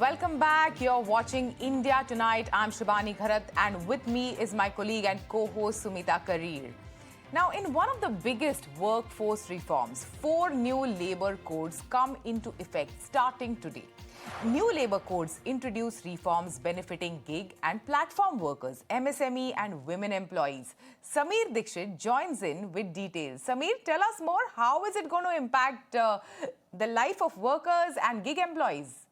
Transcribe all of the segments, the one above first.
Welcome back. You're watching India Tonight. I'm Shibani Gharat, and with me is my colleague and co-host Sumita Karir. Now, in one of the biggest workforce reforms, 4 new labor codes come into effect starting today. New labor codes introduce reforms benefiting gig and platform workers, MSME and women employees. Sameer Dixit joins in with details. Sameer, tell us more. How is it going to impact the life of workers and gig employees?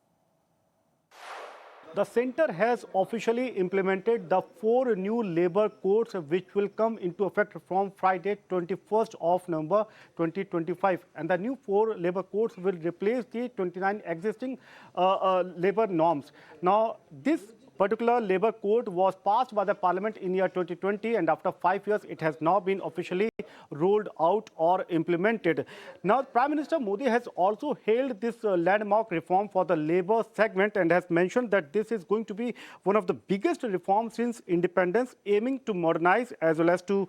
The center has officially implemented the 4 new labor codes which will come into effect from Friday 21st of November 2025. And the new 4 labor codes will replace the 29 existing labor norms. Now, this particular labor code was passed by the parliament in year 2020, and after 5 years it has now been officially rolled out or implemented. Now, Prime Minister Modi has also hailed this landmark reform for the labor segment and has mentioned that this is going to be one of the biggest reforms since independence, aiming to modernize as well as to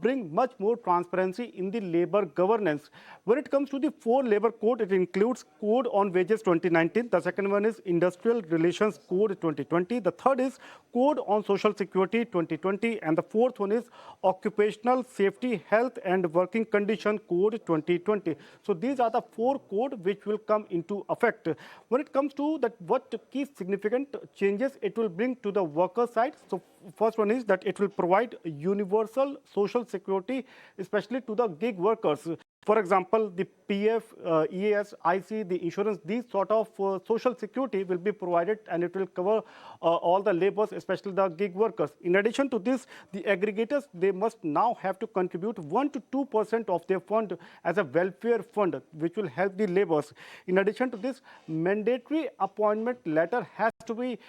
bring much more transparency in the labor governance. When it comes to the 4 labor code, it includes Code on Wages 2019. The second one is Industrial Relations Code 2020. The third is Code on Social Security 2020. And the fourth one is Occupational Safety, Health and Working Condition Code 2020. So these are the 4 codes which will come into effect. When it comes to that, what key significant changes it will bring to the worker side. So first one is that it will provide universal social security, especially to the gig workers. For example, the PF, EAS, IC, the insurance, these sort of social security will be provided, and it will cover all the laborers, especially the gig workers. In addition to this, the aggregators, they must now have to contribute 1 to 2% of their fund as a welfare fund, which will help the laborers. In addition to this, mandatory appointment letter has to be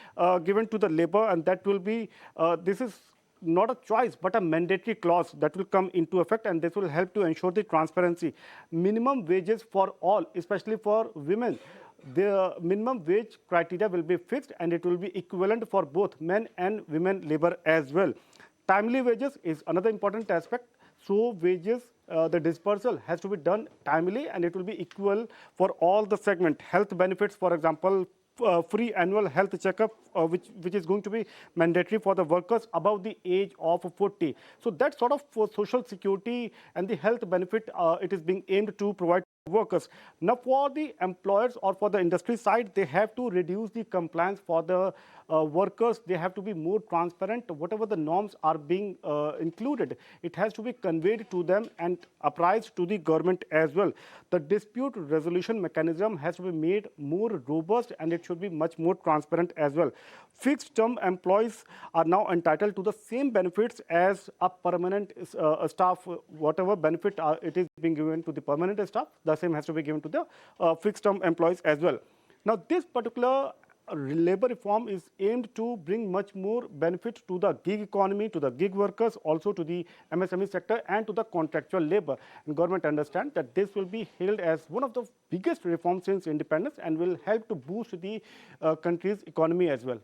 given to the labor, and that will be, this is not a choice but a mandatory clause that will come into effect, and this will help to ensure the transparency. Minimum wages for all, especially for women. The minimum wage criteria will be fixed, and it will be equivalent for both men and women labor as well. Timely wages is another important aspect. So wages, the dispersal has to be done timely, and it will be equal for all the segment. Health benefits, for example, free annual health checkup, which is going to be mandatory for the workers above the age of 40. So that sort of social security and the health benefit, it is being aimed to provide workers. Now, for the employers or for the industry side, they have to reduce the compliance for the workers. They have to be more transparent. Whatever the norms are being included, it has to be conveyed to them and apprised to the government as well. The dispute resolution mechanism has to be made more robust, and it should be much more transparent as well. Fixed term employees are now entitled to the same benefits as a permanent staff. Whatever benefit it is being given to the permanent staff, the same has to be given to the fixed term employees as well. Now, this particular labor reform is aimed to bring much more benefit to the gig economy, to the gig workers, also to the MSME sector and to the contractual labor. And government understands that this will be hailed as one of the biggest reforms since independence and will help to boost the country's economy as well.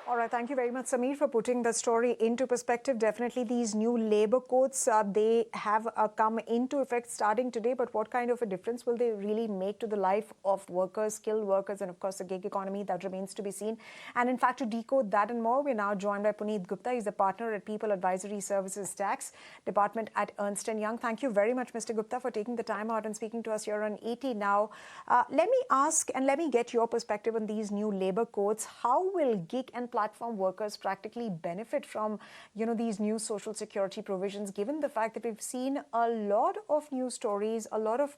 All right, thank you very much, Sameer, for putting the story into perspective. Definitely, these new labor codes, they have come into effect starting today, but what kind of a difference will they really make to the life of workers, skilled workers, and of course, the gig economy? That remains to be seen. And in fact, to decode that and more, we're now joined by Puneet Gupta. He's a partner at People Advisory Services Tax Department at Ernst & Young. Thank you very much, Mr. Gupta, for taking the time out and speaking to us here on ET Now. Let me ask and let me get your perspective on these new labor codes. How will gig and platform workers practically benefit from, these new social security provisions, given the fact that we've seen a lot of news stories, a lot of,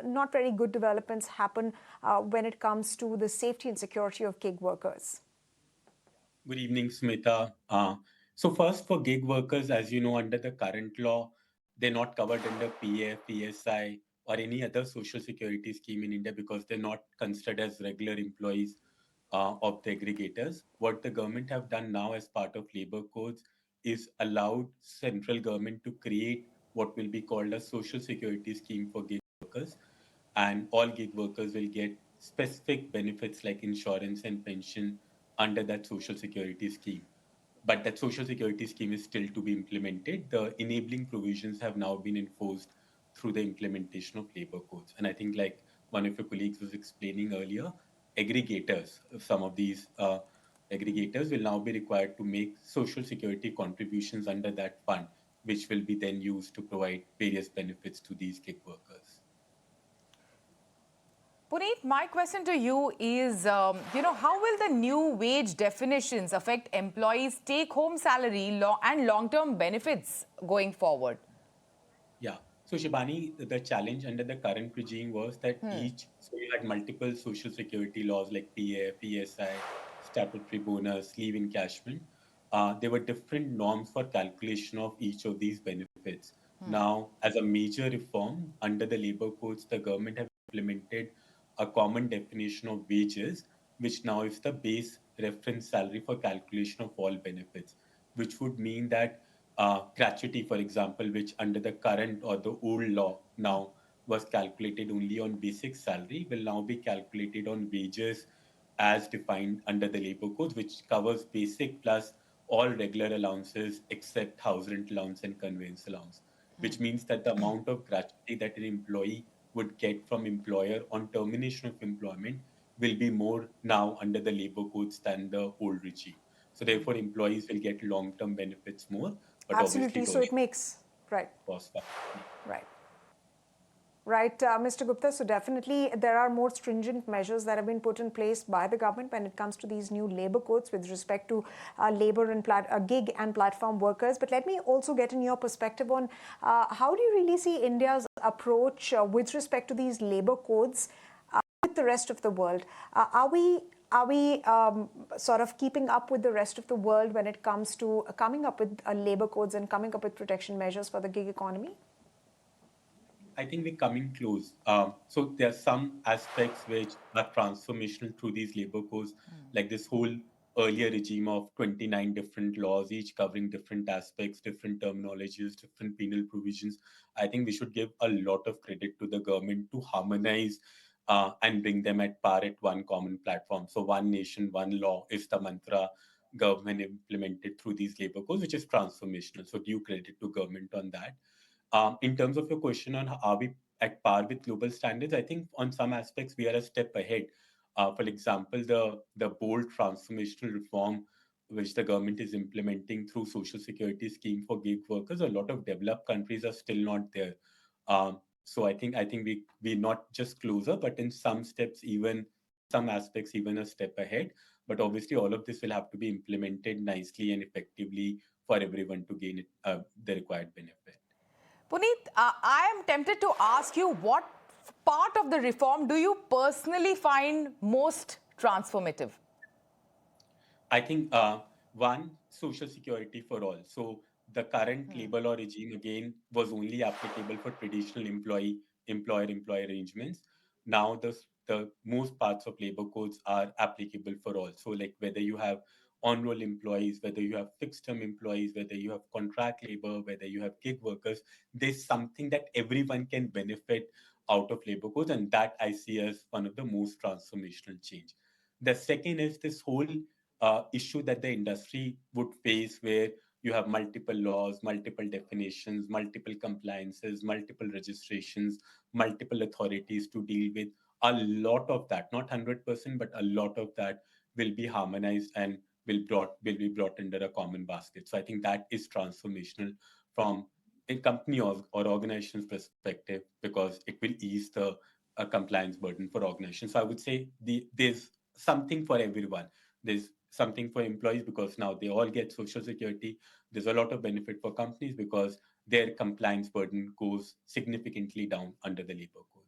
not very good developments happen when it comes to the safety and security of gig workers? Good evening, Smita. So first, for gig workers, as you know, under the current law, they're not covered under PF, PSI, or any other social security scheme in India because they're not considered as regular employees of the aggregators. What the government have done now as part of labor codes is allowed central government to create what will be called a social security scheme for gig workers, and all gig workers will get specific benefits like insurance and pension under that social security scheme. But that social security scheme is still to be implemented. The enabling provisions have now been enforced through the implementation of labor codes. And I think like one of your colleagues was explaining earlier, aggregators, some of these aggregators will now be required to make social security contributions under that fund, which will be then used to provide various benefits to these gig workers. Puneet, my question to you is, how will the new wage definitions affect employees' take-home salary and long-term benefits going forward? Yeah. So Shibani, the challenge under the current regime was that so you had multiple social security laws like PF, PSI, statutory bonus, leave encashment. There were different norms for calculation of each of these benefits. Now, as a major reform under the labor codes, the government have implemented a common definition of wages, which now is the base reference salary for calculation of all benefits, which would mean that gratuity, for example, which under the current or the old law now was calculated only on basic salary, will now be calculated on wages as defined under the labor codes, which covers basic plus all regular allowances except house rent allowance and conveyance allowance, which means that the amount of gratuity that an employee would get from employer on termination of employment will be more now under the labor codes than the old regime. So therefore, employees will get long-term benefits more, but obviously Absolutely. it So also it makes, right, costs factor. Yeah. right. Right, Mr. Gupta. So definitely there are more stringent measures that have been put in place by the government when it comes to these new labor codes with respect to labor and gig and platform workers. But let me also get in your perspective on how do you really see India's approach with respect to these labor codes with the rest of the world? Are we sort of keeping up with the rest of the world when it comes to coming up with labor codes and coming up with protection measures for the gig economy? I think we're coming close. So there are some aspects which are transformational through these labor codes, like this whole earlier regime of 29 different laws, each covering different aspects, different terminologies, different penal provisions. I think we should give a lot of credit to the government to harmonize and bring them at par at one common platform. So one nation, one law is the mantra government implemented through these labor codes, which is transformational. So due credit to government on that. In terms of your question on are we at par with global standards, I think on some aspects we are a step ahead. For example, the bold transformational reform which the government is implementing through social security scheme for gig workers, a lot of developed countries are still not there. So I think we're not just closer, but in some steps, even in some aspects, even a step ahead. But obviously, all of this will have to be implemented nicely and effectively for everyone to gain the required benefit. Puneet, I am tempted to ask you what part of the reform do you personally find most transformative? I think one, social security for all. So the current labor law regime again was only applicable for traditional employer-employee arrangements. Now the most parts of labor codes are applicable for all. So like whether you have on-roll employees, whether you have fixed-term employees, whether you have contract labor, whether you have gig workers, there's something that everyone can benefit out of labor codes, and that I see as one of the most transformational change. The second is this whole issue that the industry would face where you have multiple laws, multiple definitions, multiple compliances, multiple registrations, multiple authorities to deal with. A lot of that, not 100%, but a lot of that will be harmonized and will be brought under a common basket. So I think that is transformational from a company or organization's perspective because it will ease the compliance burden for organizations. So I would say there's something for everyone. There's something for employees because now they all get social security. There's a lot of benefit for companies because their compliance burden goes significantly down under the labor codes.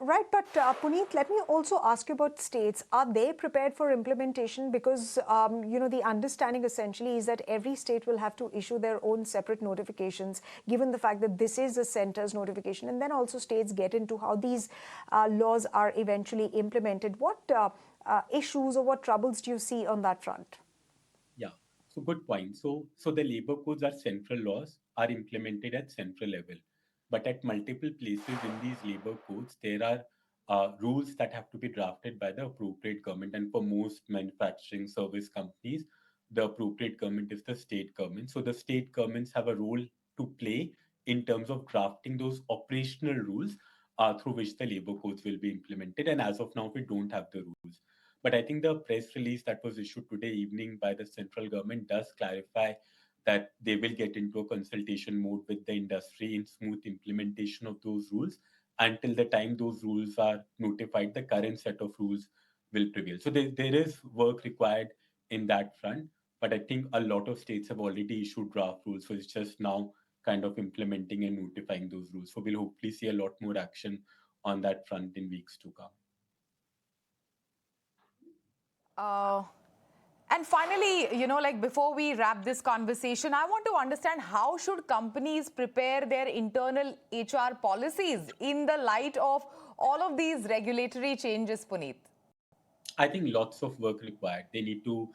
Right, but Puneet, let me also ask you about states. Are they prepared for implementation? Because the understanding essentially is that every state will have to issue their own separate notifications, given the fact that this is a center's notification, and then also states get into how these laws are eventually implemented. What issues or what troubles do you see on that front? Yeah, so good point. So the labor codes are central laws are implemented at central level, but at multiple places in these labor codes there are rules that have to be drafted by the appropriate government. And for most manufacturing service companies, the appropriate government is the state government. So the state governments have a role to play in terms of drafting those operational rules through which the labor codes will be implemented. And as of now, we don't have the rules. But I think the press release that was issued today evening by the central government does clarify that they will get into a consultation mode with the industry in smooth implementation of those rules. Until the time those rules are notified, the current set of rules will prevail. So there is work required in that front. But I think a lot of states have already issued draft rules. So it's just now kind of implementing and notifying those rules. So we'll hopefully see a lot more action on that front in weeks to come. Uh, and finally, like before we wrap this conversation, I want to understand how should companies prepare their internal HR policies in the light of all of these regulatory changes, Puneet? I think lots of work required. They need to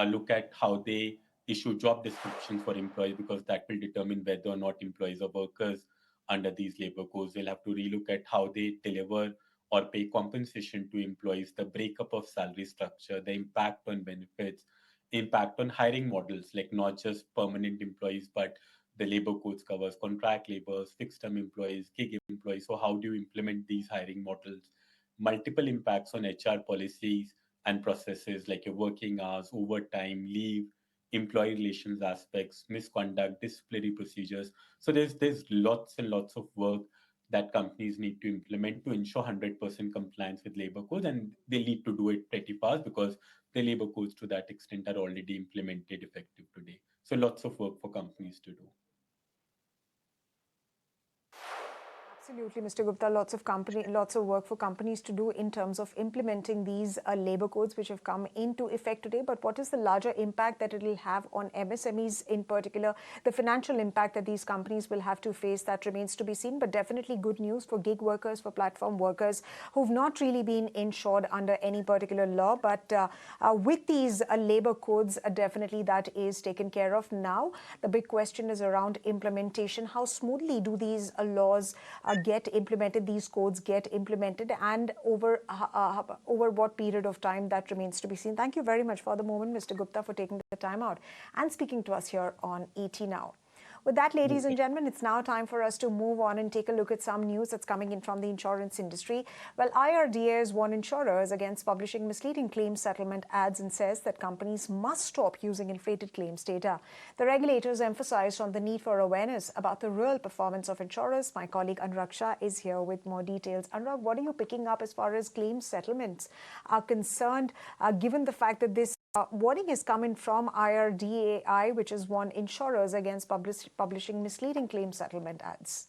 look at how they issue job descriptions for employees because that will determine whether or not employees are workers under these labor codes. They'll have to relook at how they deliver or pay compensation to employees, the breakup of salary structure, the impact on benefits, impact on hiring models, like not just permanent employees, but the labor codes covers contract laborers, fixed term employees, gig employees. So how do you implement these hiring models? Multiple impacts on HR policies and processes like your working hours, overtime, leave, employee relations aspects, misconduct, disciplinary procedures. So there's lots and lots of work that companies need to implement to ensure 100% compliance with labor codes, and they need to do it pretty fast because the labor codes to that extent are already implemented effective today. So lots of work for companies to do. Absolutely, Mr. Gupta. Lots of work for companies to do in terms of implementing these labor codes which have come into effect today. But what is the larger impact that it will have on MSMEs in particular? The financial impact that these companies will have to face, that remains to be seen. But definitely good news for gig workers, for platform workers who've not really been insured under any particular law. But with these labor codes, definitely that is taken care of now. The big question is around implementation. How smoothly do these laws get implemented, these codes get implemented, and over what period of time, that remains to be seen. Thank you very much for the moment, Mr. Gupta, for taking the time out and speaking to us here on ET Now. With that, ladies and gentlemen, it's now time for us to move on and take a look at some news that's coming in from the insurance industry. Well, IRDA has warned insurers against publishing misleading claim settlement ads and says that companies must stop using inflated claims data. The regulators emphasized on the need for awareness about the real performance of insurers. My colleague Anurag Shah is here with more details. Anurag, what are you picking up as far as claim settlements are concerned, given the fact that this warning is coming from IRDAI, which has warned insurers against publishing misleading claim settlement ads?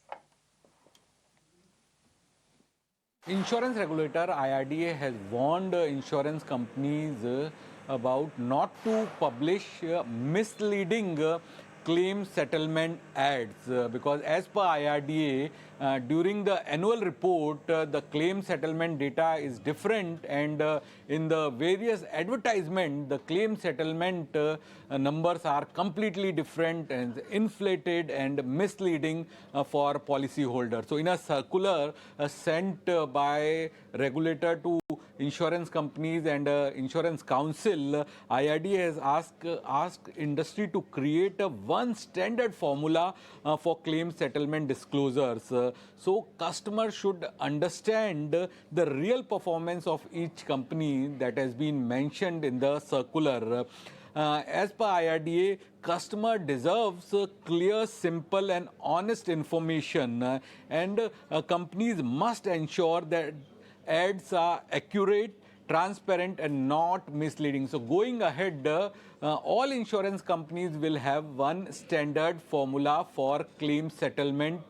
Insurance regulator IRDA has warned insurance companies about not to publish misleading claim settlement ads because as per IRDA, during the annual report, the claim settlement data is different, and in the various advertisement, the claim settlement numbers are completely different and inflated and misleading for policyholders. So in a circular sent by regulator to insurance companies and insurance council, IRDA has asked industry to create one standard formula for claim settlement disclosures. So customers should understand the real performance of each company that has been mentioned in the circular. As per IRDA, customer deserves clear, simple and honest information, and companies must ensure that ads are accurate, transparent and not misleading. So going ahead, all insurance companies will have one standard formula for claim settlement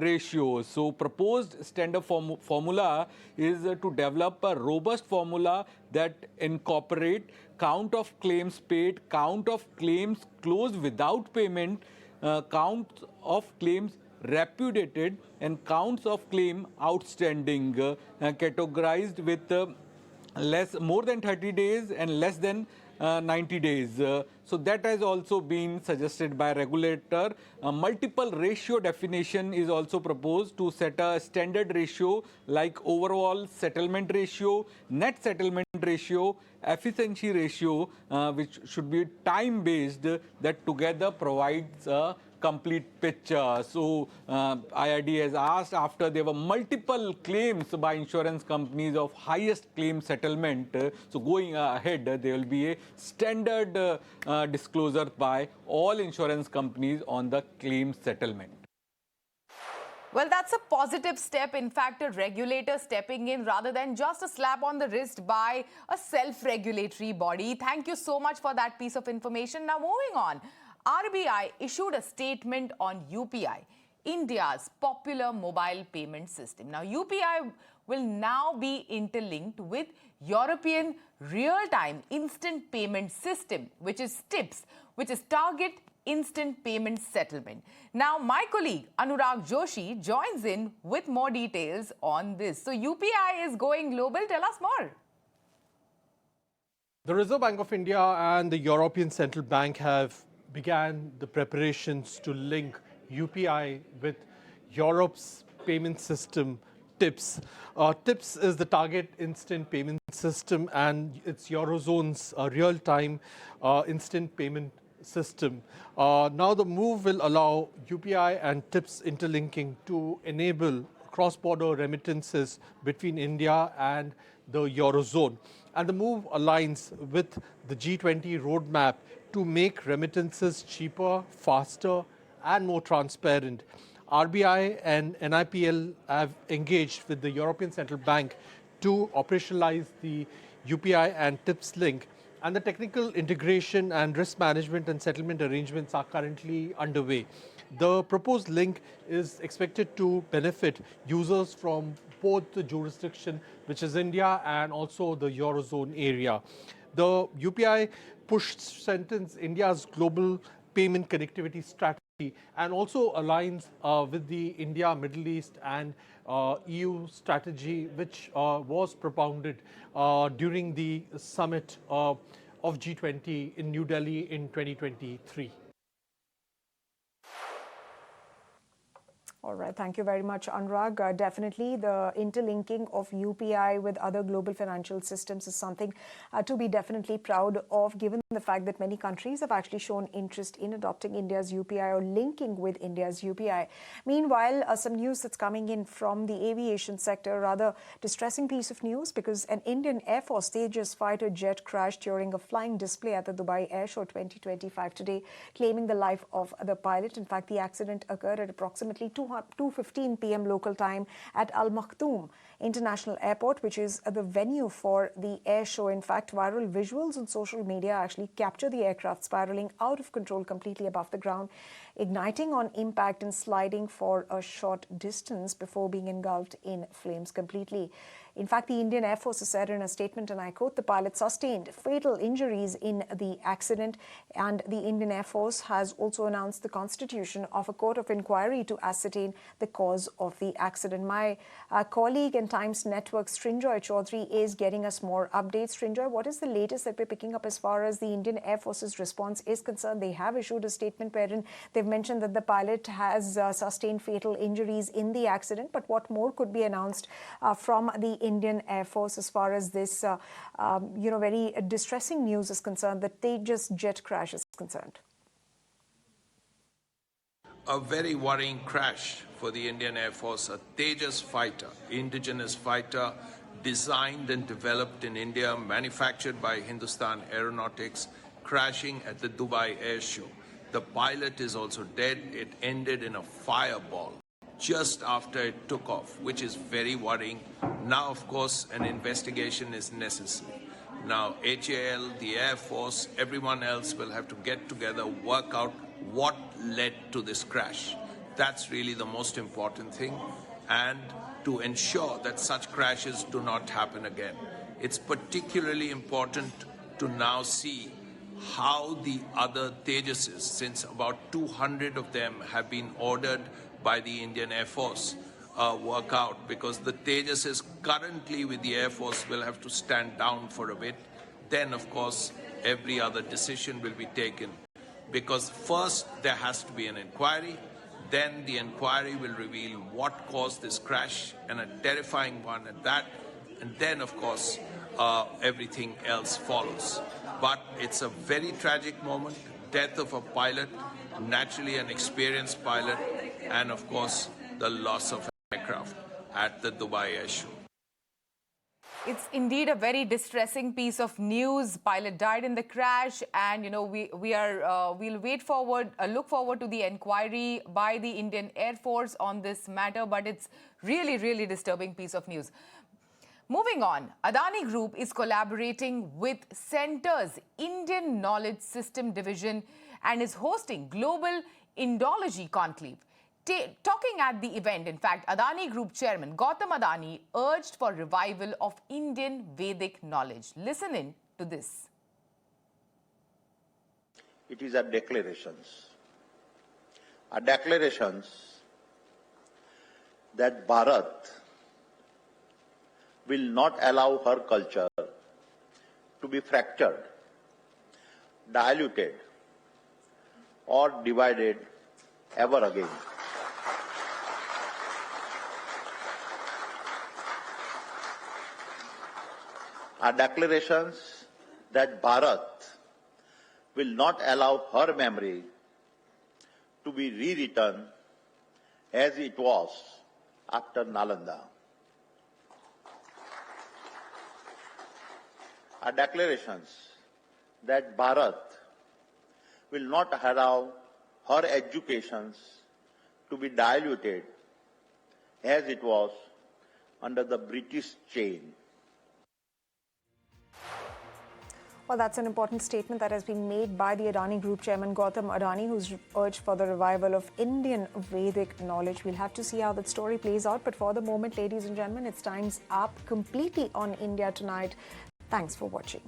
ratio. So proposed standard formula is to develop a robust formula that incorporate count of claims paid, count of claims closed without payment, count of claims repudiated and counts of claim outstanding, categorized with more than 30 days and less than 90 days. So that has also been suggested by regulator. Multiple ratio definition is also proposed to set a standard ratio like overall settlement ratio, net settlement ratio, efficiency ratio, which should be time based, that together provides a complete picture. So IRD has asked, after there were multiple claims by insurance companies of highest claim settlement, so going ahead, there will be a standard disclosure by all insurance companies on the claim settlement. Well, that's a positive step. In fact, a regulator stepping in rather than just a slap on the wrist by a self-regulatory body. Thank you so much for that piece of information. Now, moving on, RBI issued a statement on UPI, India's popular mobile payment system. Now, UPI will now be interlinked with European real-time instant payment system, which is TIPS, which is Target Instant Payment Settlement. Now, my colleague Anurag Joshi joins in with more details on this. So, UPI is going global. Tell us more. The Reserve Bank of India and the European Central Bank have began the preparations to link UPI with Europe's payment system, TIPS. TIPS is the Target Instant Payment System, and it's Eurozone's real-time instant payment system. Now the move will allow UPI and TIPS interlinking to enable cross-border remittances between India and the Eurozone. And the move aligns with the G20 roadmap to make remittances cheaper, faster, and more transparent. RBI and NIPL have engaged with the European Central Bank to operationalize the UPI and TIPS link. And the technical integration and risk management and settlement arrangements are currently underway. The proposed link is expected to benefit users from both the jurisdiction, which is India, and also the Eurozone area. The UPI push strengthens India's global payment connectivity strategy and also aligns with the India, Middle East and EU strategy, which was propounded during the summit of G20 in New Delhi in 2023. All right. Thank you very much, Anurag. Definitely, the interlinking of UPI with other global financial systems is something to be definitely proud of, given the fact that many countries have actually shown interest in adopting India's UPI or linking with India's UPI. Meanwhile, some news that's coming in from the aviation sector, rather distressing piece of news, because an Indian Air Force Tejas fighter jet crashed during a flying display at the Dubai Air Show 2025 today, claiming the life of the pilot. In fact, the accident occurred at approximately 2:15 p.m. local time at Al Maktoum International Airport, which is the venue for the air show. In fact, viral visuals on social media actually capture the aircraft spiraling out of control completely above the ground, igniting on impact and sliding for a short distance before being engulfed in flames completely. In fact, the Indian Air Force has said in a statement, and I quote, the pilot sustained fatal injuries in the accident, and the Indian Air Force has also announced the constitution of a court of inquiry to ascertain the cause of the accident. My colleague and Times Network, Srinjoy Chaudhary, is getting us more updates. Srinjoy, what is the latest that we're picking up as far as the Indian Air Force's response is concerned? They have issued a statement wherein they've mentioned that the pilot has sustained fatal injuries in the accident, but what more could be announced from the Indian Air Force as far as this, very distressing news is concerned, the Tejas jet crash is concerned? A very worrying crash for the Indian Air Force, a Tejas fighter, indigenous fighter, designed and developed in India, manufactured by Hindustan Aeronautics, crashing at the Dubai Air Show. The pilot is also dead. It ended in a fireball just after it took off, which is very worrying. Now, of course, an investigation is necessary. Now, HAL, the Air Force, everyone else will have to get together, work out what led to this crash. That's really the most important thing, and to ensure that such crashes do not happen again. It's particularly important to now see how the other Tejases, since about 200 of them have been ordered by the Indian Air Force, work out, because the Tejases currently with the Air Force will have to stand down for a bit. Then, of course, every other decision will be taken, because first there has to be an inquiry, then the inquiry will reveal what caused this crash, and a terrifying one at that, and then, of course, everything else follows. But it's a very tragic moment, death of a pilot, naturally an experienced pilot, and of course, the loss of an aircraft at the Dubai Air Show. It's indeed a very distressing piece of news. Pilot died in the crash, and we'll look forward to the inquiry by the Indian Air Force on this matter. But it's really disturbing piece of news. Moving on, Adani Group is collaborating with Centre's Indian Knowledge System Division and is hosting global Indology conclave. Talking at the event, in fact, Adani Group Chairman Gautam Adani urged for revival of Indian Vedic knowledge. Listen in to this. It is a declarations that Bharat will not allow her culture to be fractured, diluted, or divided ever again. Are declarations that Bharat will not allow her memory to be rewritten as it was after Nalanda. Are declarations that Bharat will not allow her educations to be diluted as it was under the British chain. Well, that's an important statement that has been made by the Adani Group Chairman Gautam Adani, who's urged for the revival of Indian Vedic knowledge. We'll have to see how that story plays out. But for the moment, ladies and gentlemen, it's time's up completely on India Tonight. Thanks for watching.